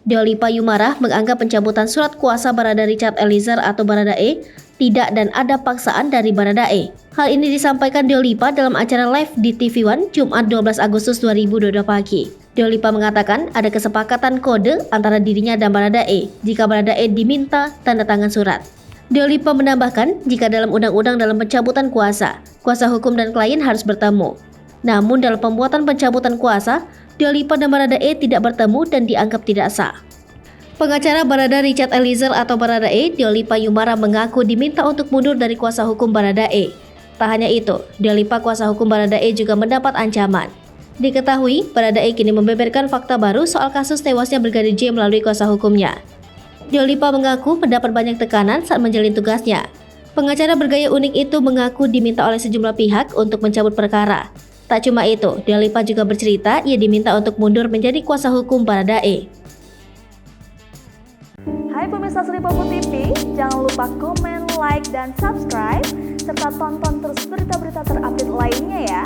Dua Lipa Yumarah menganggap pencabutan surat kuasa Barada Richard Eliezer atau Baradae tidak dan ada paksaan dari Baradae. Hal ini disampaikan Dua Lipa dalam acara live di TV One Jumat 12 Agustus 2022 pagi. Dua Lipa mengatakan ada kesepakatan kode antara dirinya dan Baradae jika Baradae diminta tanda tangan surat. Dua Lipa menambahkan jika dalam undang-undang dalam pencabutan kuasa hukum dan klien harus bertemu. Namun dalam pembuatan pencabutan kuasa, Dua Lipa dan Baradae tidak bertemu dan dianggap tidak sah. Pengacara Barada Richard Eliezer atau Baradae, Dua Lipa Yumarah mengaku diminta untuk mundur dari kuasa hukum Baradae. Tak hanya itu, Dua Lipa kuasa hukum Baradae juga mendapat ancaman. Diketahui, Baradae kini membeberkan fakta baru soal kasus tewasnya Brigadir J melalui kuasa hukumnya. Dua Lipa mengaku mendapat banyak tekanan saat menjalin tugasnya. Pengacara bergaya unik itu mengaku diminta oleh sejumlah pihak untuk mencabut perkara. Tak cuma itu, Dua Lipa juga bercerita ia diminta untuk mundur menjadi kuasa hukum Baradae. Hai pemirsa Sri Popo TV, jangan lupa komen, like, dan subscribe, serta tonton terus berita-berita terupdate lainnya ya.